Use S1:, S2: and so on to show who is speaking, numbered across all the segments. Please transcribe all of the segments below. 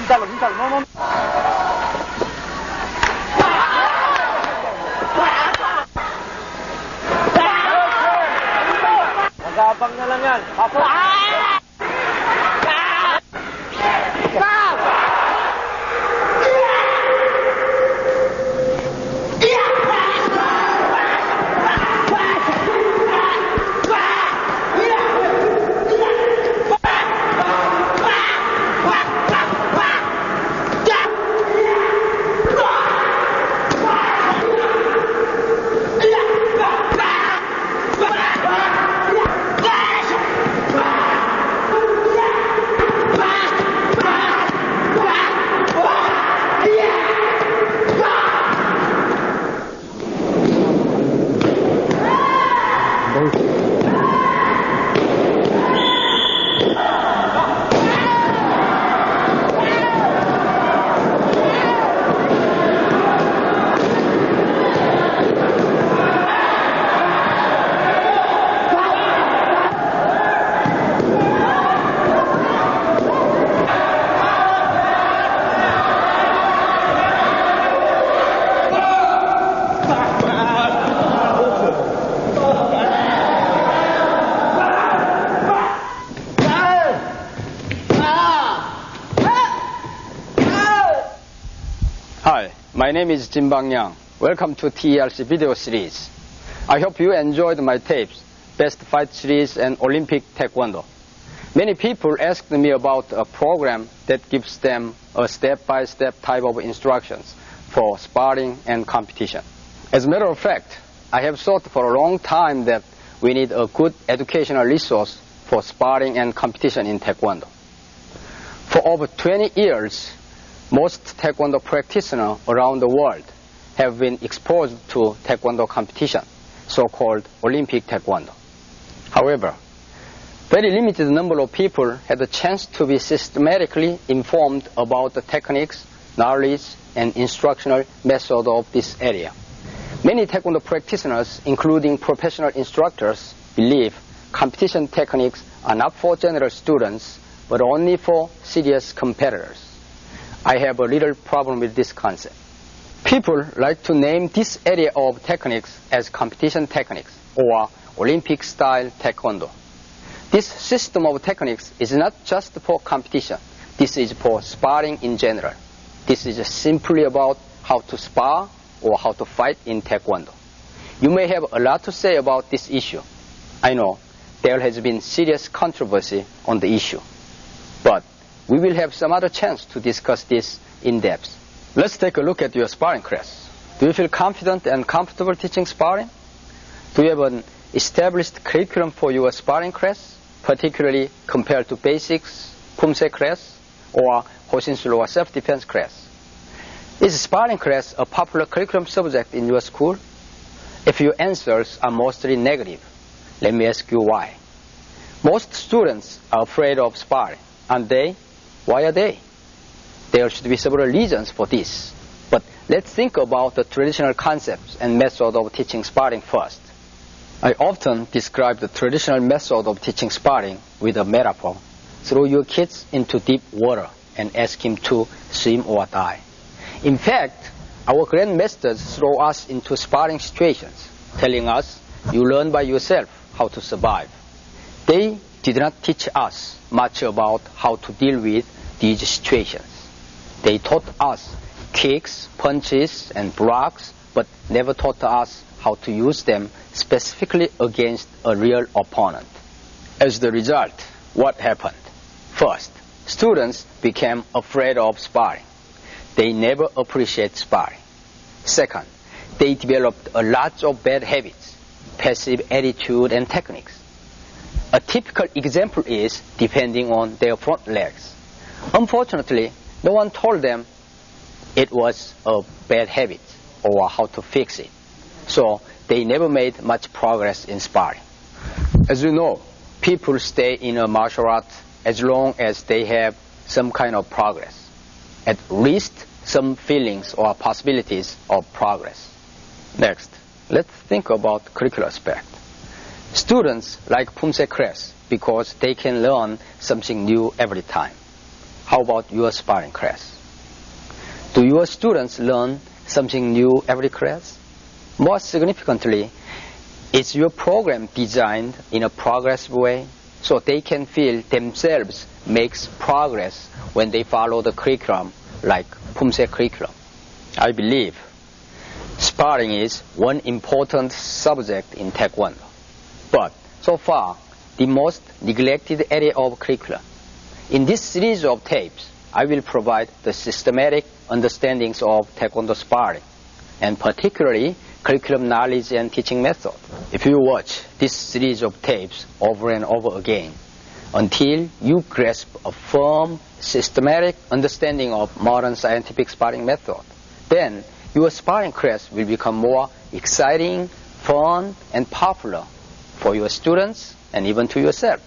S1: No, no. Magabang na lang yan. Pasok.
S2: Hi, my name is Jin Bang-yang. Welcome to TELC video series. I hope you enjoyed my tapes, Best Fight Series and Olympic Taekwondo. Many people asked me about a program that gives them a step-by-step type of instructions for sparring and competition. As a matter of fact, I have thought for a long time that we need a good educational resource for sparring and competition in Taekwondo. For over 20 years, most Taekwondo practitioners around the world have been exposed to Taekwondo competition, so-called Olympic Taekwondo. However, very limited number of people had the chance to be systematically informed about the techniques, knowledge, and instructional method of this area. Many Taekwondo practitioners, including professional instructors, believe competition techniques are not for general students, but only for serious competitors. I have a little problem with this concept. People like to name this area of techniques as competition techniques or Olympic-style Taekwondo. This system of techniques is not just for competition. This is for sparring in general. This is simply about how to spar or how to fight in Taekwondo. You may have a lot to say about this issue. I know there has been serious controversy on the issue. But we will have some other chance to discuss this in depth. Let's take a look at your sparring class. Do you feel confident and comfortable teaching sparring? Do you have an established curriculum for your sparring class, particularly compared to basics, Pumse class, or Hoshinsul or self-defense class? Is sparring class a popular curriculum subject in your school? If your answers are mostly negative, let me ask you why. Most students are afraid of sparring, aren't they? Why are they? There should be several reasons for this. But let's think about the traditional concepts and method of teaching sparring first. I often describe the traditional method of teaching sparring with a metaphor. Throw your kids into deep water and ask him to swim or die. In fact, our grandmasters throw us into sparring situations, telling us, you learn by yourself how to survive. They did not teach us much about how to deal with these situations. They taught us kicks, punches, and blocks, but never taught us how to use them specifically against a real opponent. As the result, what happened? First, students became afraid of sparring. They never appreciate sparring. Second, they developed a lot of bad habits, passive attitude, and techniques. A typical example is depending on their front legs. Unfortunately, no one told them it was a bad habit or how to fix it. So they never made much progress in sparring. As you know, people stay in a martial art as long as they have some kind of progress, at least some feelings or possibilities of progress. Next, let's think about curricular aspect. Students like Pumse class because they can learn something new every time. How about your sparring class? Do your students learn something new every class? More significantly, is your program designed in a progressive way so they can feel themselves makes progress when they follow the curriculum like Pumse curriculum? I believe sparring is one important subject in Taekwondo, but so far the most neglected area of curriculum. In this series of tapes, I will provide the systematic understandings of Taekwondo sparring, and particularly curriculum knowledge and teaching method. If you watch this series of tapes over and over again until you grasp a firm, systematic understanding of modern scientific sparring method, then your sparring class will become more exciting, fun, and popular for your students and even to yourself.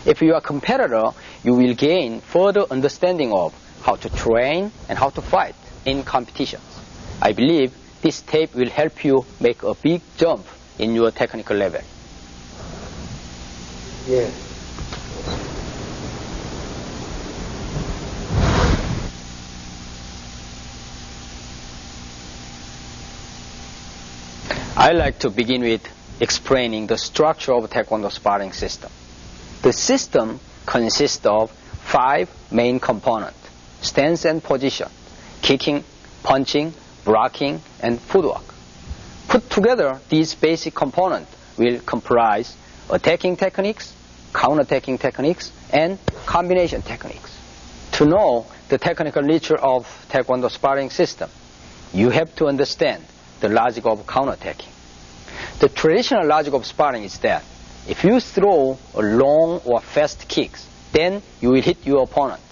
S2: If you are a competitor, you will gain further understanding of how to train and how to fight in competitions. I believe this tape will help you make a big jump in your technical level.
S1: Yeah.
S2: I like to begin with explaining the structure of Taekwondo sparring system. The system consists of 5 main components: stance and position, kicking, punching, blocking, and footwork. Put together, these basic components will comprise attacking techniques, counter-attacking techniques, and combination techniques. To know the technical nature of Taekwondo sparring system, you have to understand the logic of counter-attacking. The traditional logic of sparring is that if you throw a long or fast kicks, then you will hit your opponent.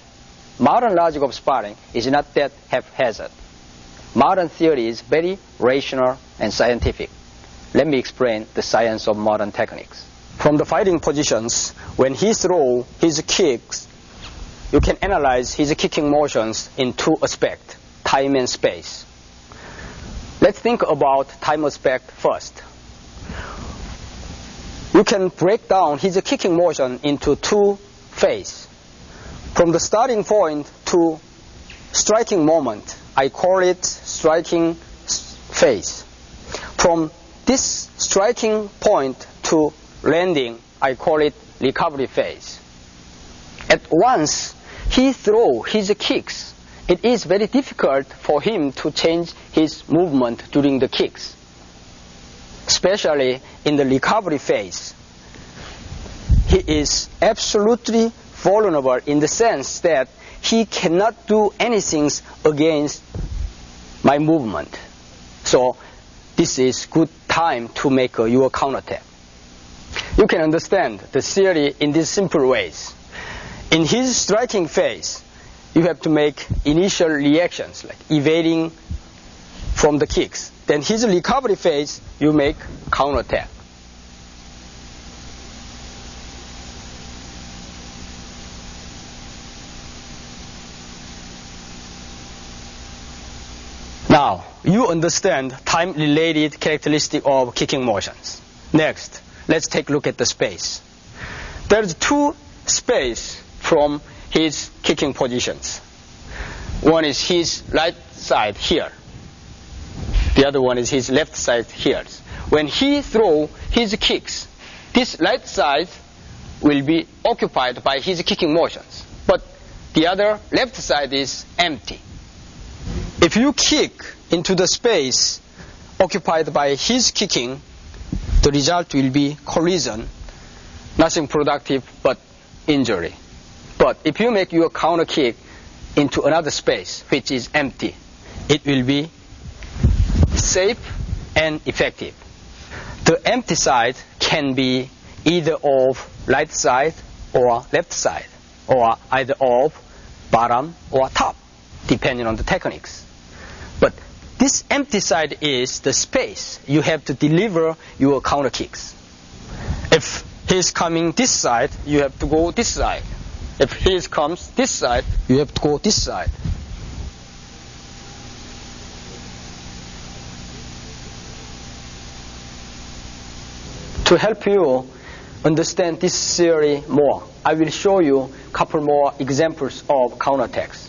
S2: Modern logic of sparring is not that haphazard. Modern theory is very rational and scientific. Let me explain the science of modern techniques. From the fighting positions, when he throws his kicks, you can analyze his kicking motions in 2 aspects, time and space. Let's think about time aspect first. You can break down his kicking motion into 2 phases. From the starting point to striking moment, I call it striking phase. From this striking point to landing, I call it recovery phase. At once he throws his kicks, it is very difficult for him to change his movement during the kicks, especially in the recovery phase. He is absolutely vulnerable in the sense that he cannot do anything against my movement. So this is good time to make your counterattack. You can understand the theory in these simple ways. In his striking phase, you have to make initial reactions like evading from the kicks. Then his recovery phase, you make counterattack. Now, you understand time-related characteristic of kicking motions. Next, let's take a look at the space. There's 2 spaces from his kicking positions. One is his right side here. The other one is his left side here. When he throws his kicks, this right side will be occupied by his kicking motions, but the other left side is empty. If you kick into the space occupied by his kicking, the result will be collision, nothing productive but injury. But if you make your counter kick into another space which is empty, it will be safe and effective. The empty side can be either of right side or left side, or either of bottom or top, depending on the techniques. But this empty side is the space you have to deliver your counter kicks. If he's coming this side, you have to go this side. If he comes this side, you have to go this side. To help you understand this theory more, I will show you a couple more examples of counterattacks.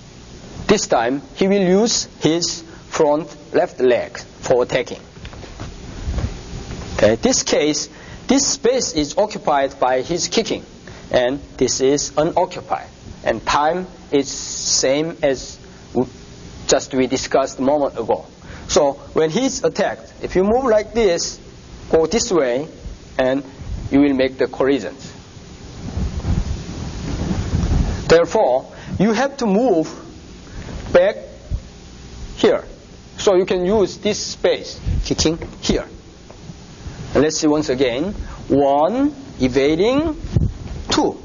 S2: This time, he will use his front left leg for attacking. Okay, this case, this space is occupied by his kicking, and this is unoccupied. And time is same as just we discussed a moment ago. So when he's attacked, if you move like this, go this way, and you will make the collisions. Therefore, you have to move back here. So you can use this space, kicking here. And let's see once again. 1, evading, 2.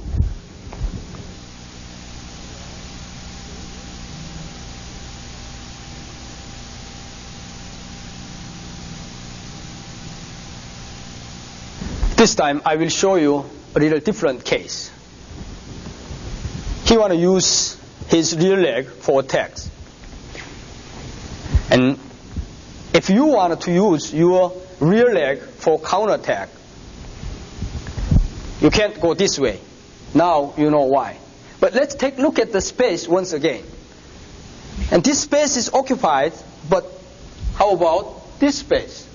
S2: This time I will show you a little different case. He want to use his rear leg for attacks. And if you want to use your rear leg for counterattack, you can't go this way. Now you know why. But let's take a look at the space once again. And this space is occupied, but how about this space?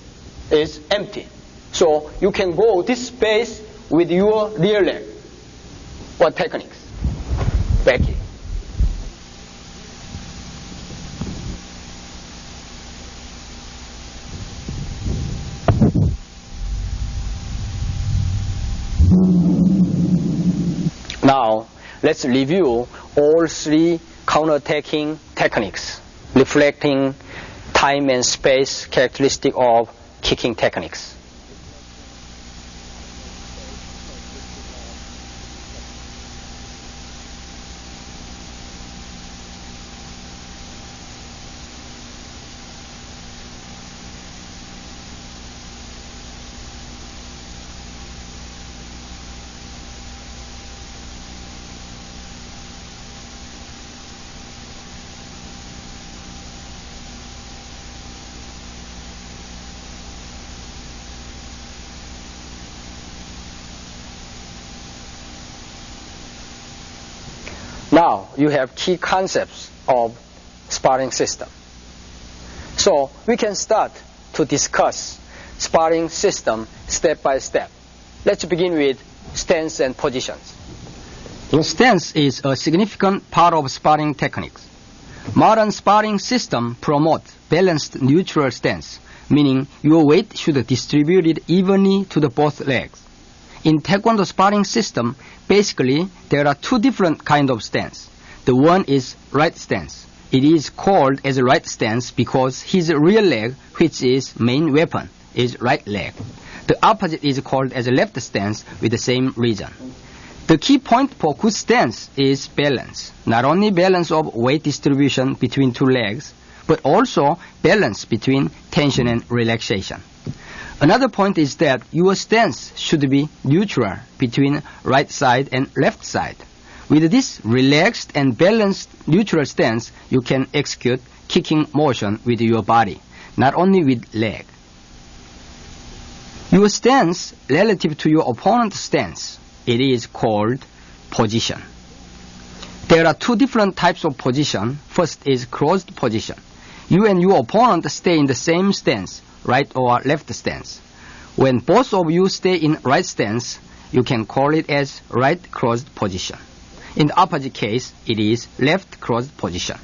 S2: It's empty. So you can go this space with your rear leg. What techniques? Back here. Now, let's review all 3 counterattacking techniques, reflecting time and space characteristic of kicking techniques. Now you have key concepts of sparring system. So we can start to discuss sparring system step by step. Let's begin with stance and positions. The stance is a significant part of sparring techniques. Modern sparring system promotes balanced neutral stance, meaning your weight should distribute it evenly to the both legs. In Taekwondo sparring system, basically there are 2 different kinds of stance. The one is right stance. It is called as a right stance because his rear leg, which is main weapon, is right leg. The opposite is called as a left stance with the same reason. The key point for good stance is balance. Not only balance of weight distribution between 2 legs, but also balance between tension and relaxation. Another point is that your stance should be neutral between right side and left side. With this relaxed and balanced neutral stance, you can execute kicking motion with your body, not only with leg. Your stance relative to your opponent's stance, it is called position. There are 2 different types of position. First is closed position. You and your opponent stay in the same stance, right or left stance. When both of you stay in right stance, you can call it as right closed position. In the opposite case, it is left closed position.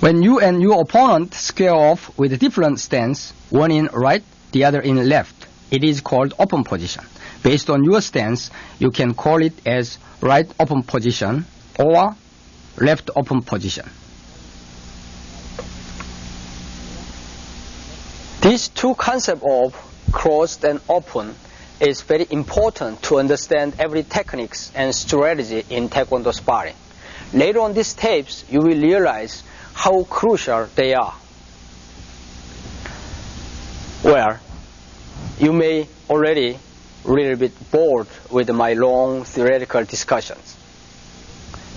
S2: When you and your opponent square off with a different stance, one in right, the other in left, it is called open position. Based on your stance, you can call it as right open position or left open position. These 2 concepts of closed and open is very important to understand every techniques and strategy in Taekwondo sparring. Later on these tapes, you will realize how crucial they are. Well, you may already a little bit bored with my long theoretical discussions.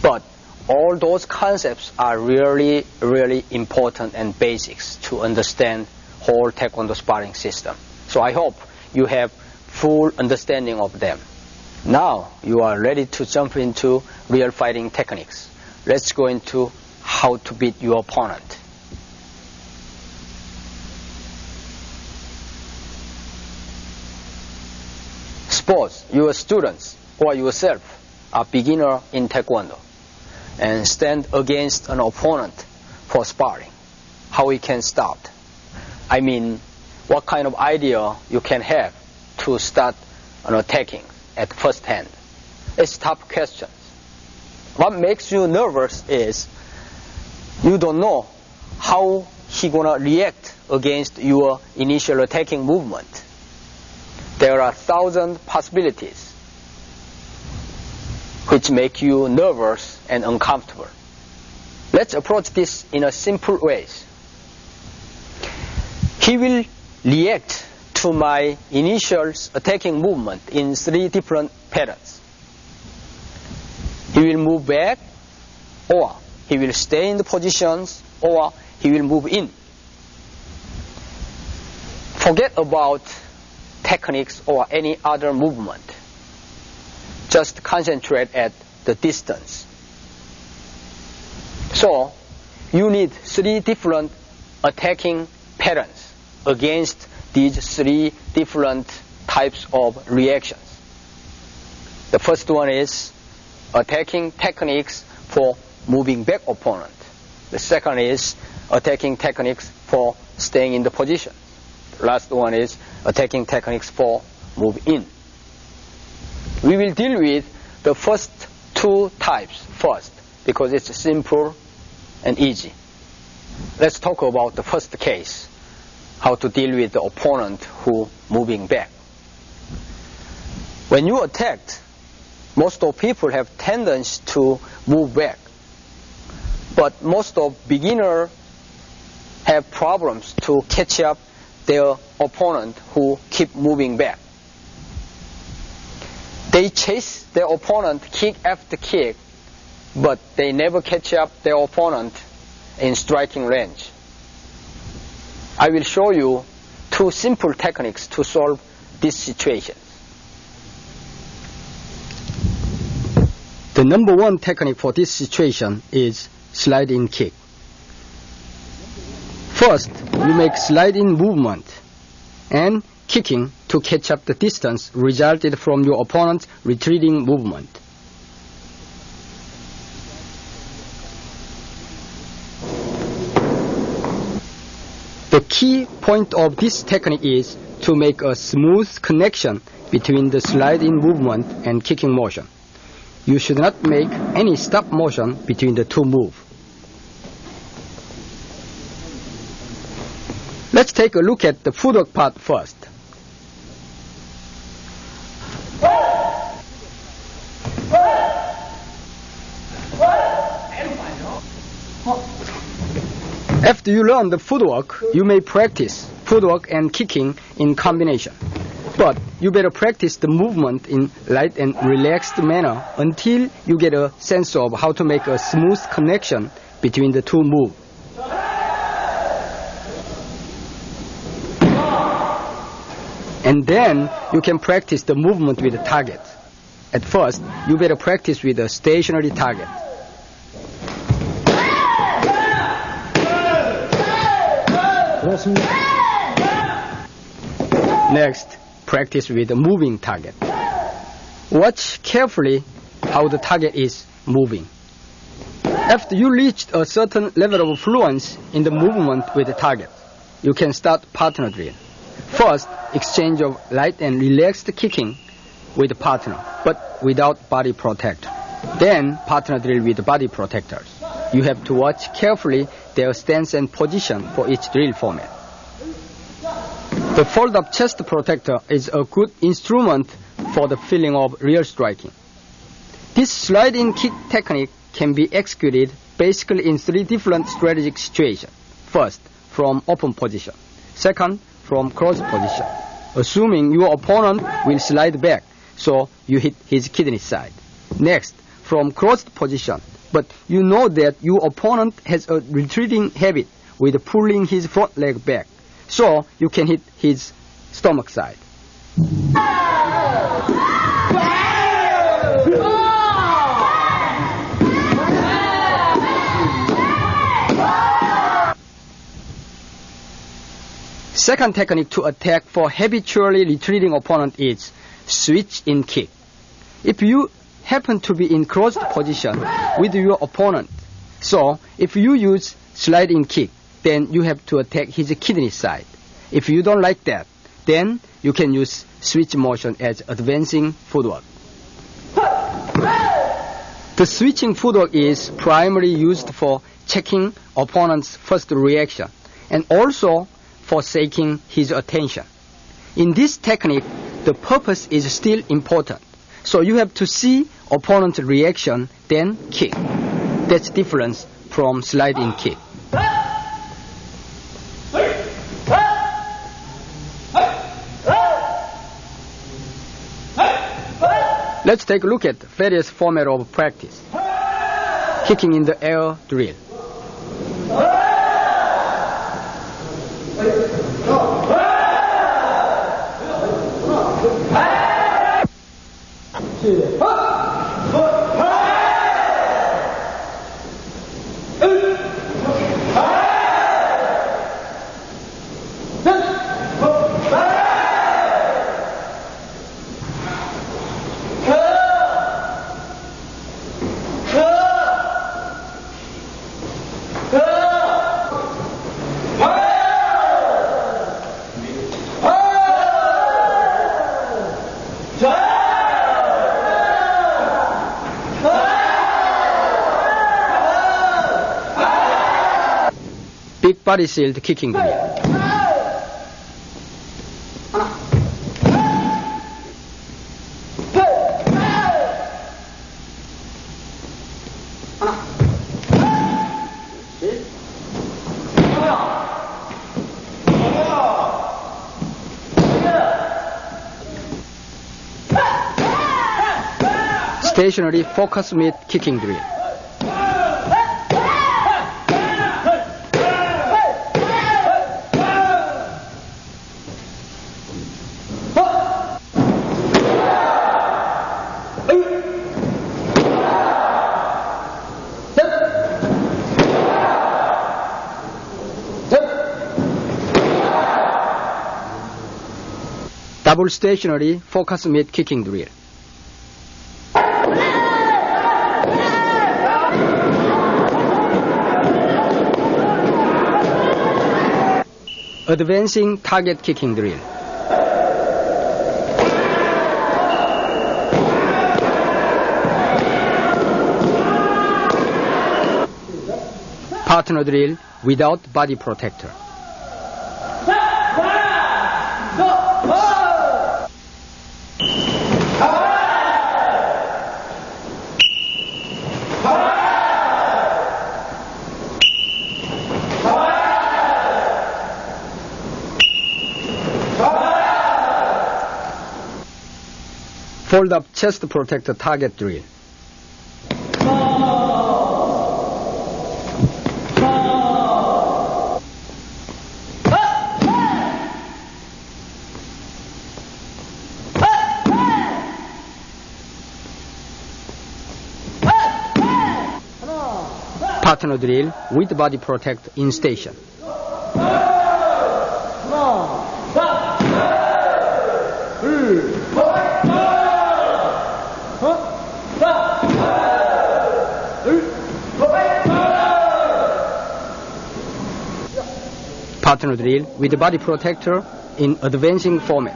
S2: But all those concepts are really, really important and basics to understand whole Taekwondo sparring system. So I hope you have full understanding of them. Now you are ready to jump into real fighting techniques. Let's go into how to beat your opponent. Suppose your students or yourself are beginner in Taekwondo and stand against an opponent for sparring. How we can start? I mean, what kind of idea you can have to start attacking at first hand? It's tough questions. What makes you nervous is you don't know how he gonna react against your initial attacking movement. There are 1,000 possibilities which make you nervous and uncomfortable. Let's approach this in a simple way. He will react to my initial attacking movement in 3 different patterns. He will move back, or he will stay in the positions, or he will move in. Forget about techniques or any other movement. Just concentrate at the distance. So, you need 3 different attacking patterns against these 3 different types of reactions. The first one is attacking techniques for moving back opponent. The second is attacking techniques for staying in the position. The last one is attacking techniques for move in. We will deal with the first 2 types first because it's simple and easy. Let's talk about the first case, how to deal with the opponent who moving back. When you attacked, most of people have tendency to move back, but most of beginners have problems to catch up their opponent who keep moving back. They chase their opponent kick after kick, but they never catch up their opponent in striking range. I will show you 2 simple techniques to solve this situation. The number 1 technique for this situation is slide-in kick. First, you make slide-in movement and kicking to catch up the distance resulted from your opponent's retreating movement. The key point of this technique is to make a smooth connection between the slide-in movement and kicking motion. You should not make any stop motion between the 2 moves. Let's take a look at the footwork part first. After you learn the footwork, you may practice footwork and kicking in combination. But you better practice the movement in light and relaxed manner until you get a sense of how to make a smooth connection between the 2 moves. And then you can practice the movement with the target. At first, you better practice with a stationary target. Next, practice with a moving target. Watch carefully how the target is moving. After you reach a certain level of fluence in the movement with the target, you can start partner drill. First, exchange of light and relaxed kicking with the partner, but without body protector. Then, partner drill with body protectors. You have to watch carefully their stance and position for each drill format. The fold-up chest protector is a good instrument for the feeling of real striking. This slide-in kick technique can be executed basically in 3 different strategic situations. First, from open position. Second, from closed position, assuming your opponent will slide back, so you hit his kidney side. Next, from closed position, but you know that your opponent has a retreating habit with pulling his front leg back, so you can hit his stomach side. Second technique to attack for habitually retreating opponent is switch in kick. If you happen to be in closed position with your opponent, so if you use slide in kick, then you have to attack his kidney side. If you don't like that, then you can use switch motion as advancing footwork. The switching footwork is primarily used for checking opponent's first reaction and also for seeking his attention. In this technique, the purpose is still important. So you have to see opponent's reaction, then kick. That's different from slide in kick. Let's take a look at various formats of practice. Kicking in the air drill. Big body shield kicking drill. Stationary focus mid kicking drill. Double stationary focus mid kicking drill. Advancing target kicking drill. Partner drill without body protector. Fold up chest protector target drill. Partner drill with body protector in station. Partner drill with the body protector in advancing format.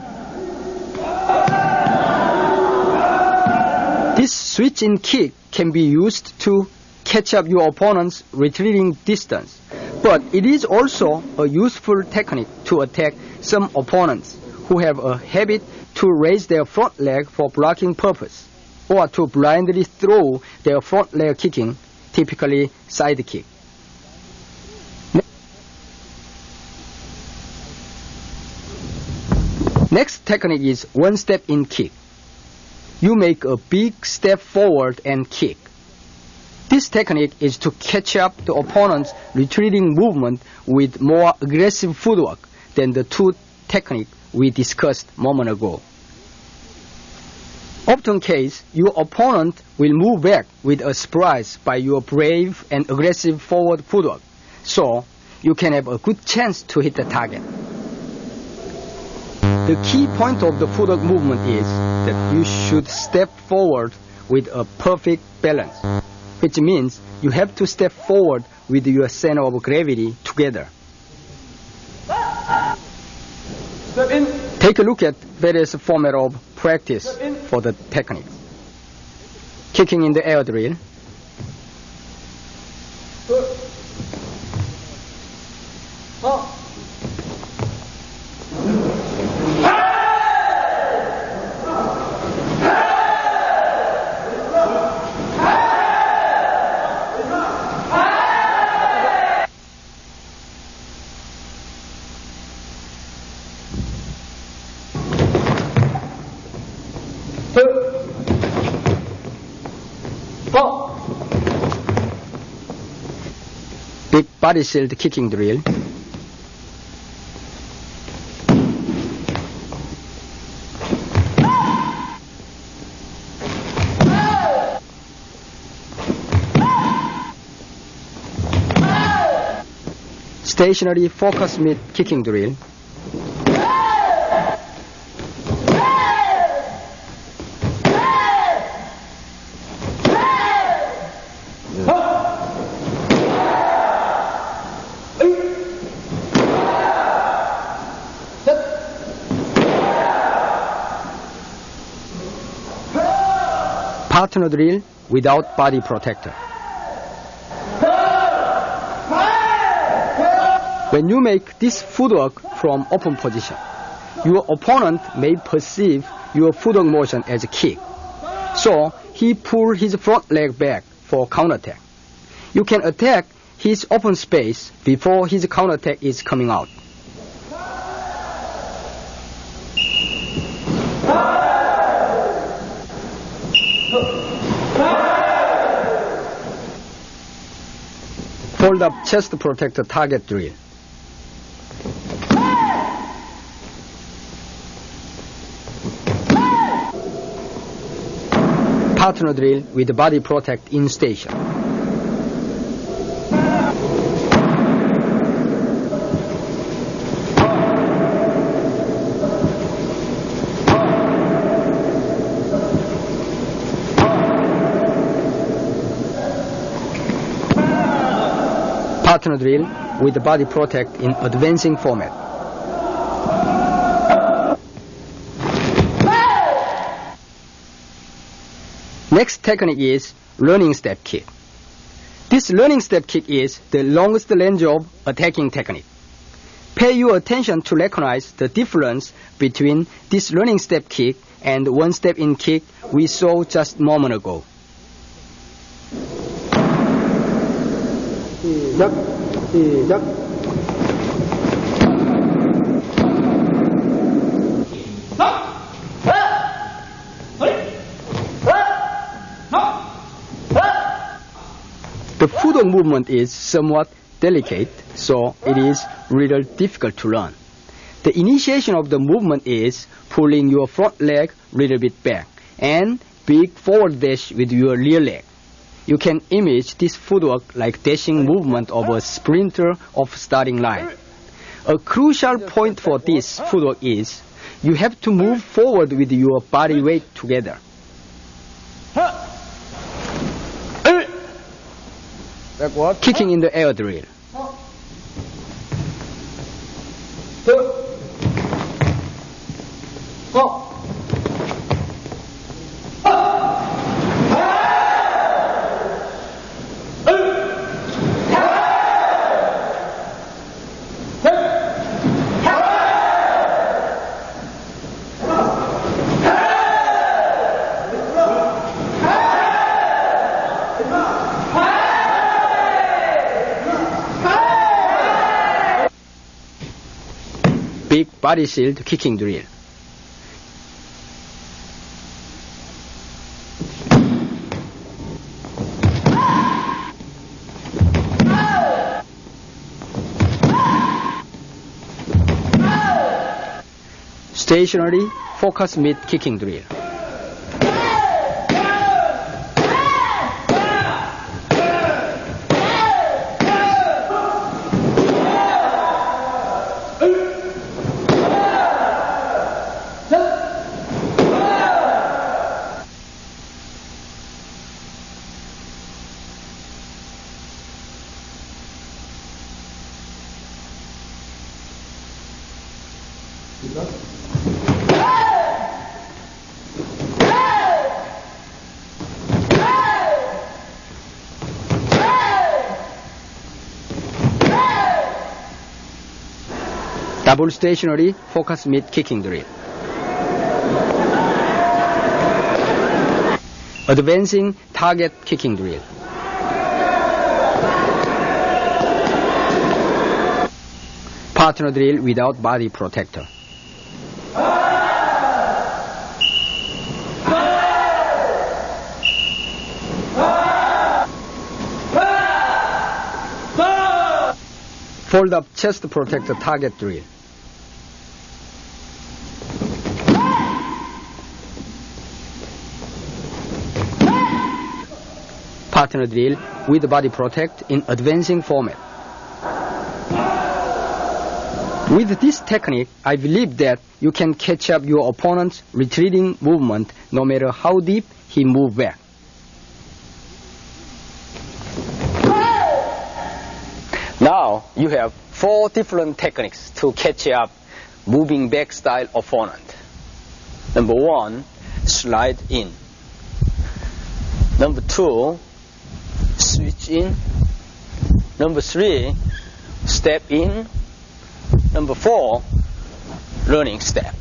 S2: This switch in kick can be used to catch up your opponent's retreating distance, but it is also a useful technique to attack some opponents who have a habit to raise their front leg for blocking purpose, or to blindly throw their front leg kicking, typically side kick. Next technique is one step in kick. You make a big step forward and kick. This technique is to catch up the opponent's retreating movement with more aggressive footwork than the two techniques we discussed a moment ago. Often case, your opponent will move back with a surprise by your brave and aggressive forward footwork, so you can have a good chance to hit the target. The key point of the footwork movement is that you should step forward with a perfect balance, which means you have to step forward with your center of gravity together.
S1: Step in.
S2: Take a look at various format of practice for the technique. Kicking in the air drill. Big body shield kicking drill. Stationary focus mid kicking drill. Partner drill without body protector. When you make this footwork from open position, your opponent may perceive your footwork motion as a kick. So he pulls his front leg back for counterattack. You can attack his open space before his counterattack is coming out. Hold up chest protector target drill. Partner drill with body protect in station. Partner drill with the body protect in advancing format. Next technique is running step kick. This running step kick is the longest range of attacking technique. Pay your attention to recognize the difference between this running step kick and one step in kick we saw just a moment ago. The footwork movement is somewhat delicate, so it is really difficult to learn. The initiation of the movement is pulling your front leg a little bit back and big forward dash with your rear leg. You can image this footwork like dashing movement of a sprinter off starting line. A crucial point for this footwork is you have to move forward with your body weight together.
S1: Backward.
S2: Kicking in the air drill. Big body shield kicking drill. Stationary focus mid kicking drill. Double stationary focus mid kicking drill. Advancing target kicking drill. Partner drill without body protector. Fold up chest protector target drill. Partner drill with body protect in advancing format. With this technique, I believe that you can catch up your opponent's retreating movement no matter how deep he moves back. Now you have 4 different techniques to catch up moving back style opponent. Number 1, slide in. Number 2, switch in. Number 3, step in. Number 4, running step.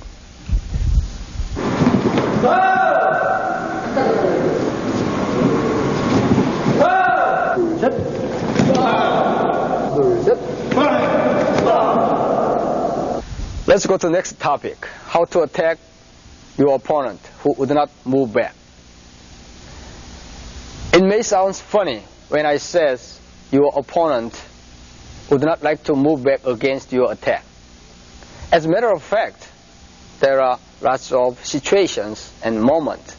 S2: Let's go to the next topic, how to attack your opponent who would not move back. It may sound funny when I says your opponent would not like to move back against your attack. As a matter of fact, there are lots of situations and moments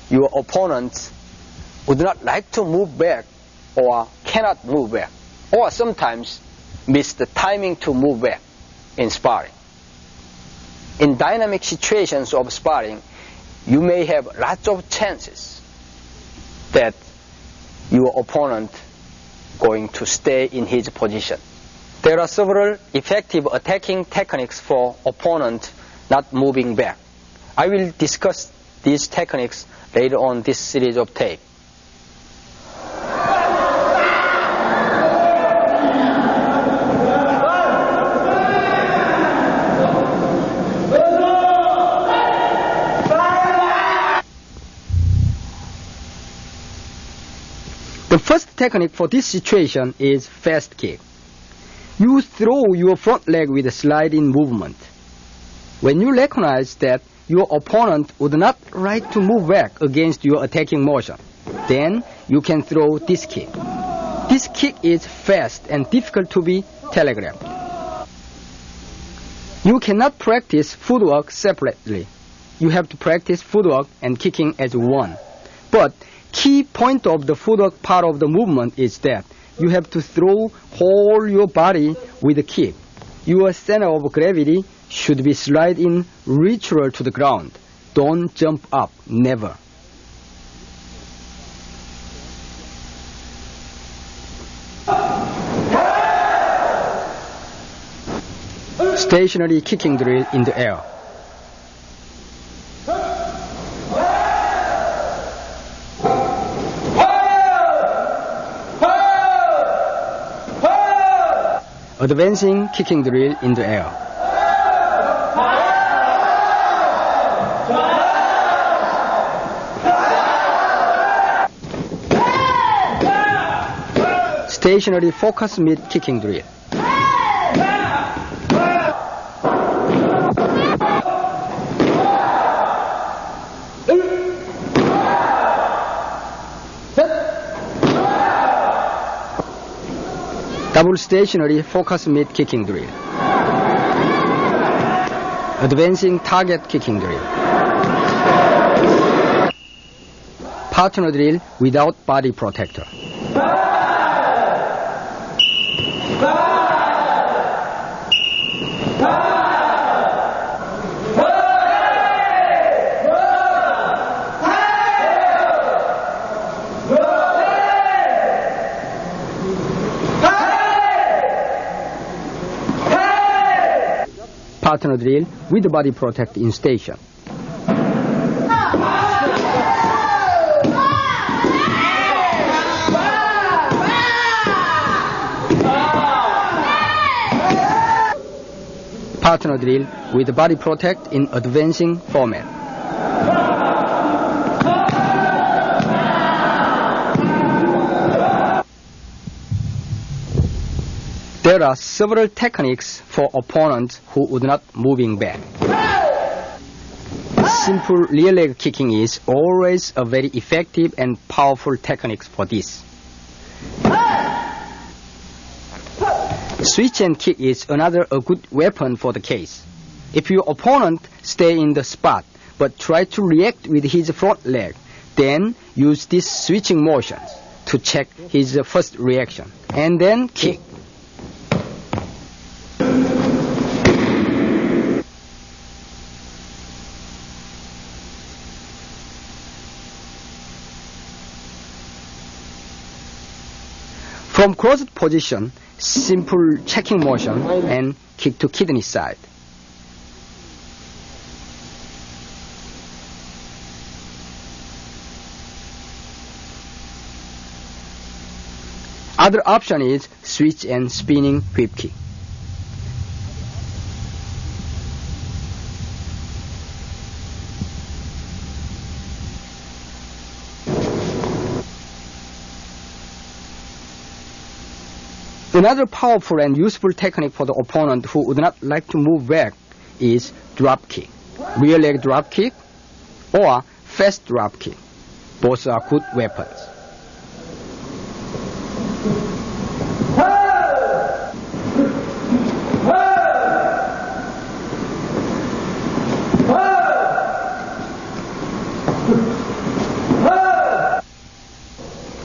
S2: your opponent would not like to move back or cannot move back, or sometimes miss the timing to move back in sparring. In dynamic situations of sparring, you may have lots of chances that your opponent going to stay in his position. There are several effective attacking techniques for opponent not moving back. I will discuss these techniques later on this series of tape. The first technique for this situation is fast kick. You throw your front leg with a slide-in movement. When you recognize that your opponent would not like to move back against your attacking motion, then you can throw this kick. This kick is fast and difficult to be telegraphed. You cannot practice footwork separately. You have to practice footwork and kicking as one. But key point of the footwork part of the movement is that you have to hold your body with a kick. Your center of gravity should be slide in lateral to the ground. Don't jump up, never. Stationary kicking drill in the air. Advancing kicking drill in the air. Stationary focus mid kicking drill. Double stationary focus mid kicking drill. Advancing target kicking drill. Partner drill without body protector. Partner drill with the body protect in station. Partner drill with the body protect in advancing format. There are several techniques for opponents who would not moving back. Simple rear leg kicking is always a very effective and powerful technique for this. Switch and kick is another a good weapon for the case. If your opponent stay in the spot but try to react with his front leg, then use these switching motions to check his first reaction and then kick. From crossed position, simple checking motion and kick to kidney side. Other option is switch and spinning whip kick. Another powerful and useful technique for the opponent who would not like to move back is drop kick, rear leg drop kick, or fast drop kick. Both are good weapons.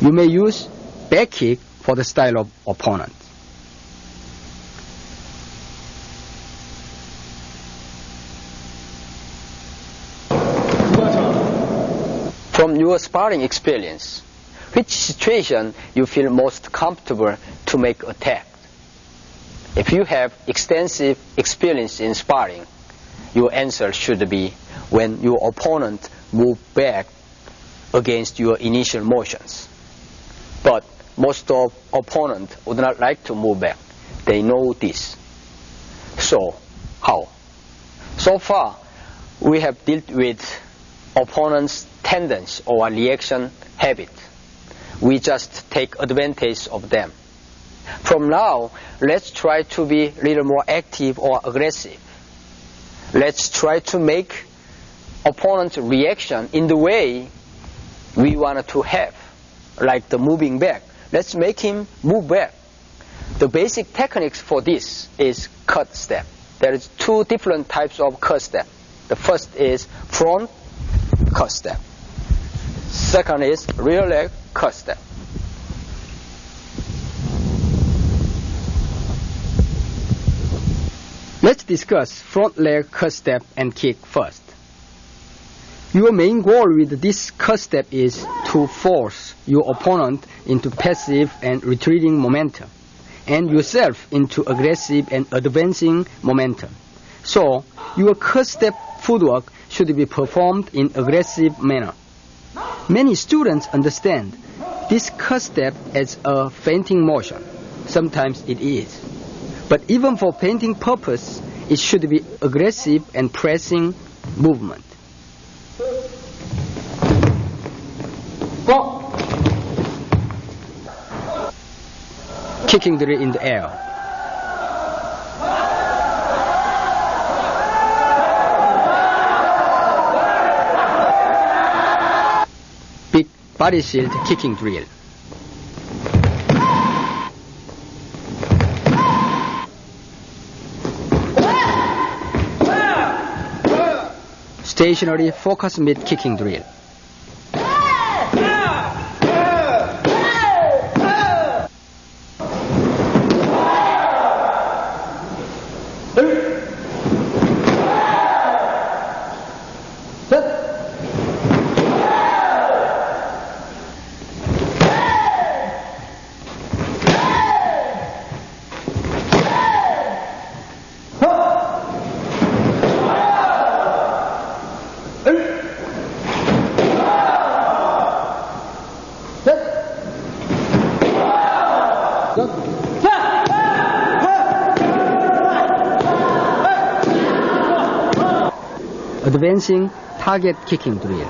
S2: You may use back kick for the style of opponent. From your sparring experience, which situation you feel most comfortable to make attack? If you have extensive experience in sparring, your answer should be when your opponent moves back against your initial motions. But most of opponents would not like to move back. They know this. So, how? So far, we have dealt with opponent's tendency or reaction habit. We just take advantage of them. From now, let's try to be a little more active or aggressive. Let's try to make opponent's reaction in the way we want to have, like the moving back. Let's make him move back. The basic techniques for this is cut step. There is two different types of cut step. The first is front cut step. Second is rear leg cut step. Let's discuss front leg cut step and kick first. Your main goal with this cut step is to force your opponent into passive and retreating momentum, and yourself into aggressive and advancing momentum. So, your cut step footwork should be performed in aggressive manner. Many students understand this cut step as a feinting motion. Sometimes it is. But even for feinting purpose, it should be aggressive and pressing movement. Kicking drill in the air. Big body shield kicking drill. Stationary focus mid kicking drill. Advancing target kicking drill.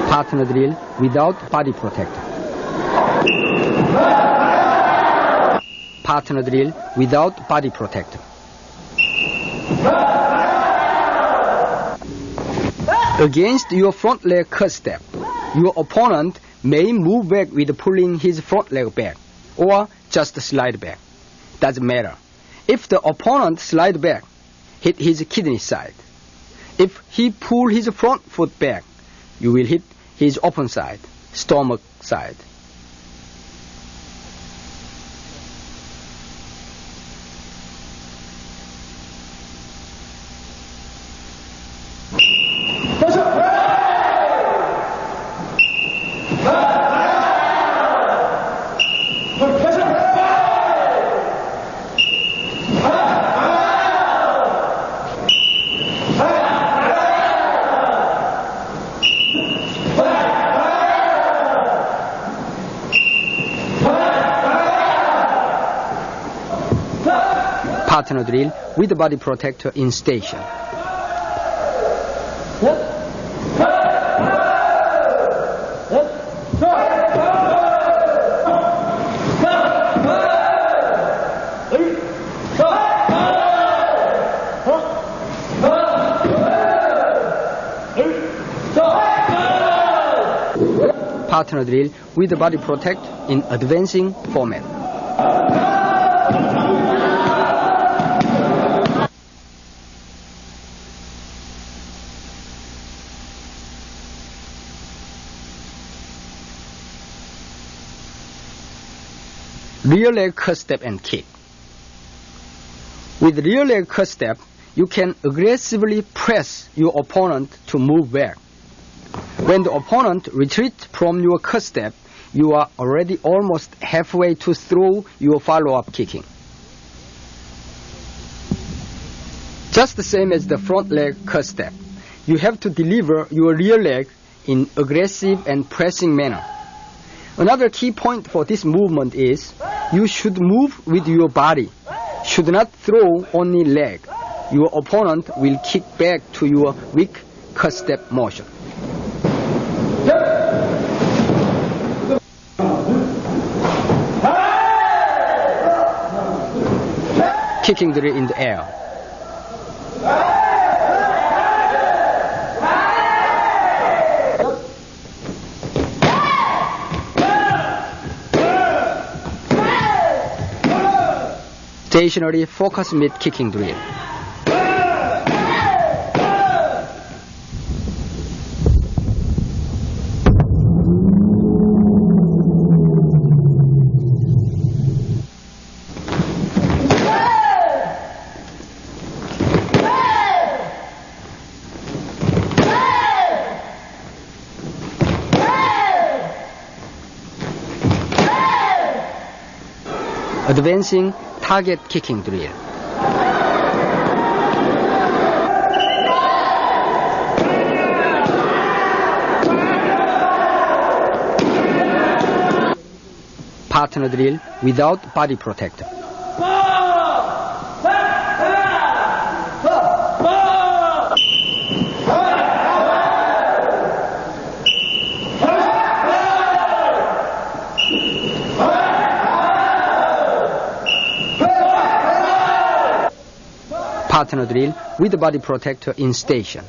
S2: Partner drill without body protector. Partner drill without body protector. Against your front leg cut step, your opponent may move back with pulling his front leg back or just slide back. Doesn't matter. If the opponent slide back, hit his kidney side. If he pull his front foot back, you will hit his open side, stomach side. Partner drill with the body protector in station. Partner drill with the body protector in advancing format. Rear leg cut step and kick. With rear leg cut step, you can aggressively press your opponent to move back. When the opponent retreats from your cut step, you are already almost halfway to throw your follow-up kicking. Just the same as the front leg cut step, you have to deliver your rear leg in aggressive and pressing manner. Another key point for this movement is you should move with your body, should not throw only leg. Your opponent will kick back to your weak cut step motion. Kicking drill in the air. Stationary focus mid kicking drill. Advancing target kicking drill. Partner drill without body protector. Partner drill with the body protector in station.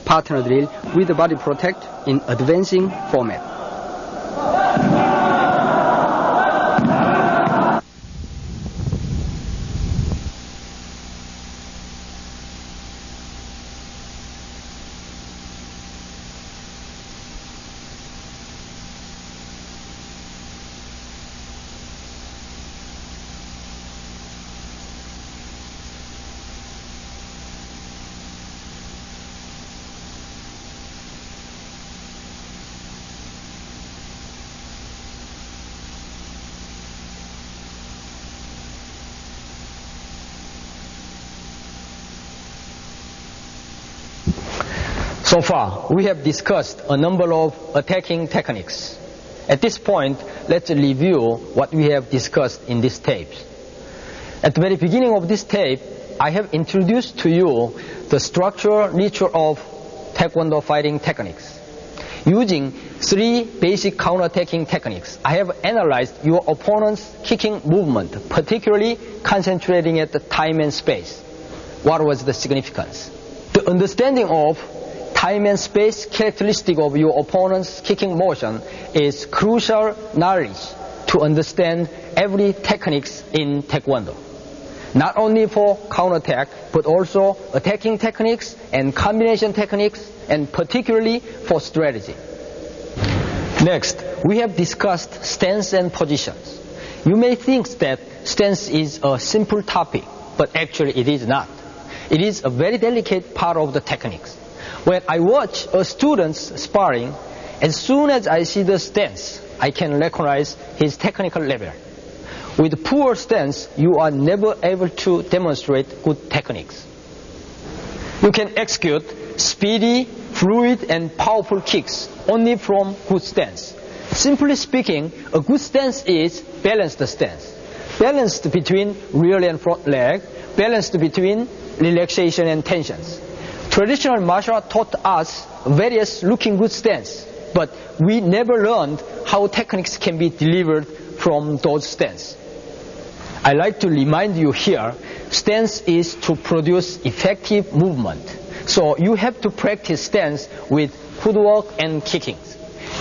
S2: Partner drill with the body protector in advancing format. So far, we have discussed a number of attacking techniques. At this point, let's review what we have discussed in this tape. At the very beginning of this tape, I have introduced to you the structural nature of Taekwondo fighting techniques. Using 3 basic counterattacking techniques, I have analyzed your opponent's kicking movement, particularly concentrating at the time and space. What was the significance? The understanding of time and space characteristic of your opponent's kicking motion is crucial knowledge to understand every techniques in Taekwondo. Not only for counterattack, but also attacking techniques and combination techniques, and particularly for strategy. Next, we have discussed stance and positions. You may think that stance is a simple topic, but actually it is not. It is a very delicate part of the techniques. When I watch a student's sparring, as soon as I see the stance, I can recognize his technical level. With poor stance, you are never able to demonstrate good techniques. You can execute speedy, fluid, and powerful kicks only from good stance. Simply speaking, a good stance is balanced stance. Balanced between rear and front leg, balanced between relaxation and tensions. Traditional martial art taught us various looking good stance, but we never learned how techniques can be delivered from those stance. I like to remind you here, stance is to produce effective movement. So you have to practice stance with footwork and kicking.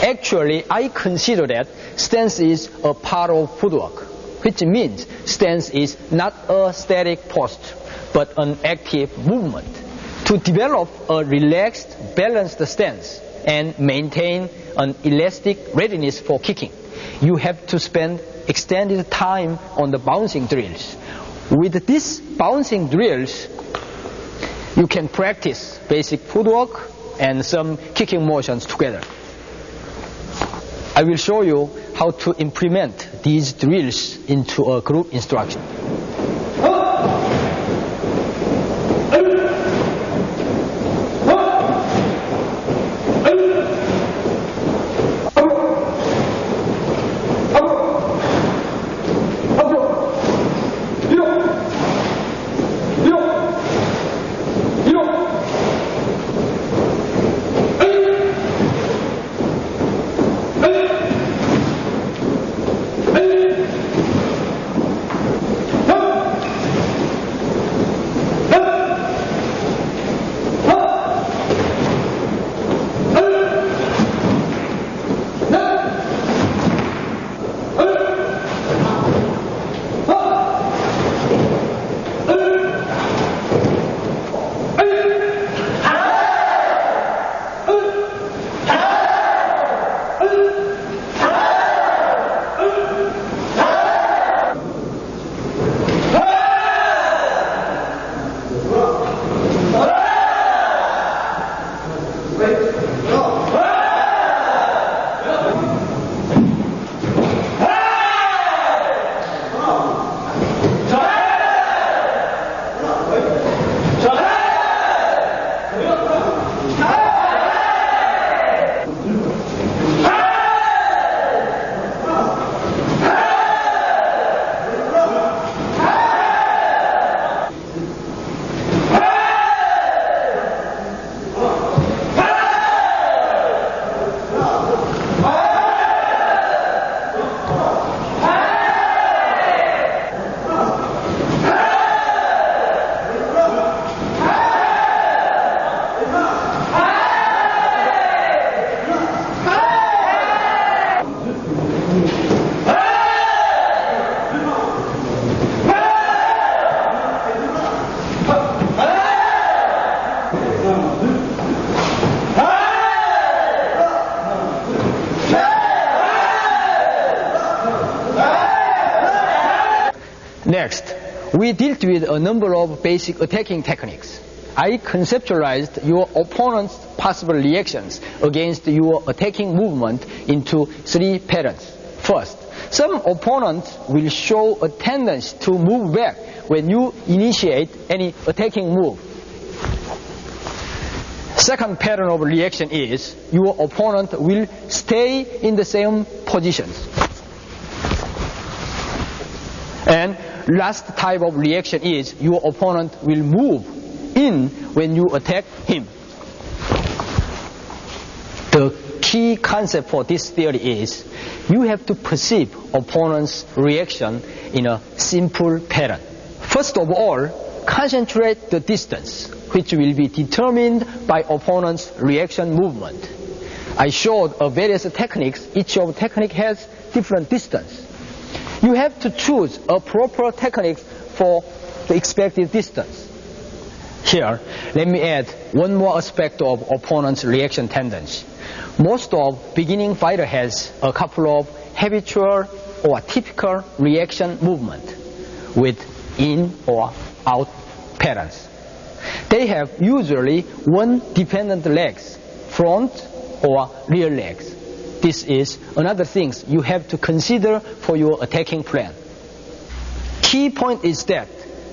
S2: Actually, I consider that stance is a part of footwork, which means stance is not a static posture, but an active movement. To develop a relaxed, balanced stance and maintain an elastic readiness for kicking, you have to spend extended time on the bouncing drills. With these bouncing drills, you can practice basic footwork and some kicking motions together. I will show you how to implement these drills into a group instruction. Next, we dealt with a number of basic attacking techniques. I conceptualized your opponent's possible reactions against your attacking movement into 3 patterns. First, some opponents will show a tendency to move back when you initiate any attacking move. Second pattern of reaction is your opponent will stay in the same positions. And last type of reaction is your opponent will move in when you attack him. The key concept for this theory is you have to perceive opponent's reaction in a simple pattern. First of all, concentrate the distance, which will be determined by opponent's reaction movement. I showed various techniques. Each of technique has different distance. You have to choose a proper technique for the expected distance. Here, let me add one more aspect of opponent's reaction tendency. Most of beginning fighter has a couple of habitual or typical reaction movement with in or out patterns. They have usually one dependent legs, front or rear legs. This is another thing you have to consider for your attacking plan. Key point is that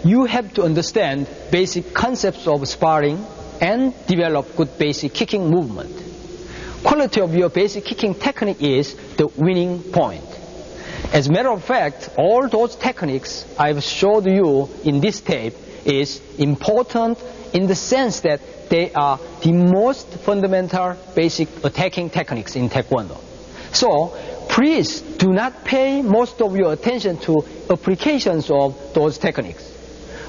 S2: you have to understand basic concepts of sparring and develop good basic kicking movement. Quality of your basic kicking technique is the winning point. As a matter of fact, all those techniques I've showed you in this tape is important in the sense that they are the most fundamental basic attacking techniques in Taekwondo. So please do not pay most of your attention to applications of those techniques.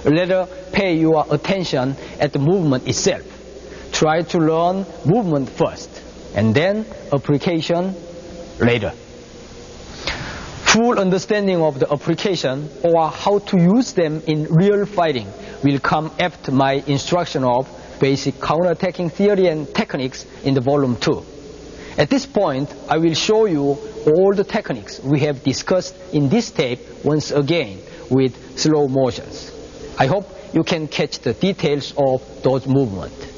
S2: Rather pay your attention at the movement itself. Try to learn movement first and then application later. Full understanding of the application or how to use them in real fighting will come after my instruction of basic counterattacking theory and techniques in the volume 2. At this point, I will show you all the techniques we have discussed in this tape once again with slow motions. I hope you can catch the details of those movements.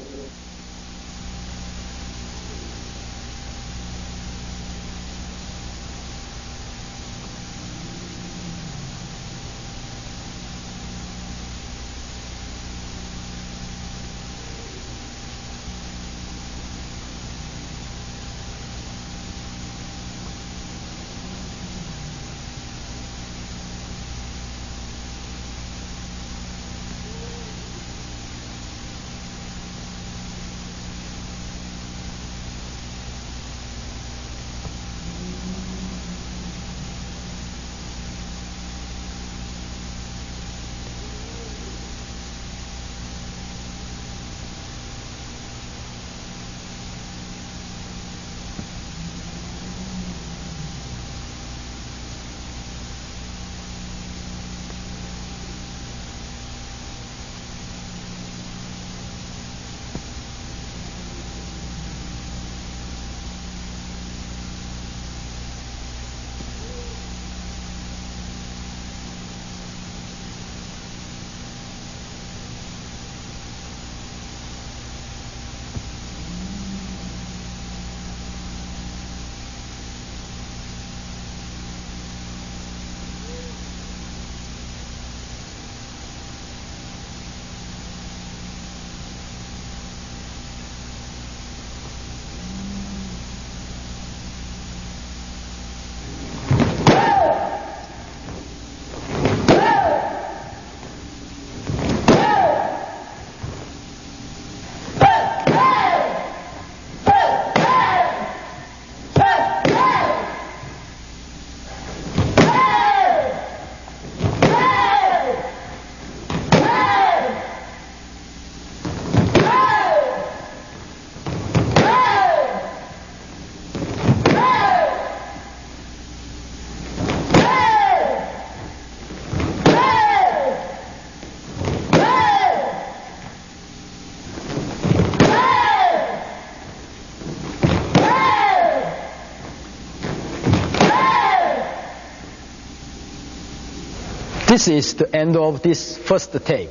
S2: This is the end of this first tape.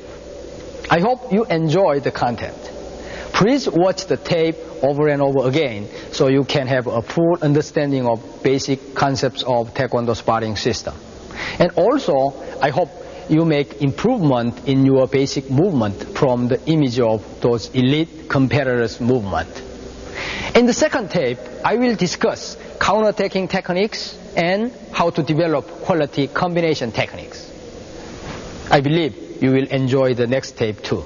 S2: I hope you enjoy the content. Please watch the tape over and over again so you can have a full understanding of basic concepts of Taekwondo sparring system. And also, I hope you make improvement in your basic movement from the image of those elite competitors' movement. In the second tape, I will discuss counterattacking techniques and how to develop quality combination techniques. I believe you will enjoy the next tape too.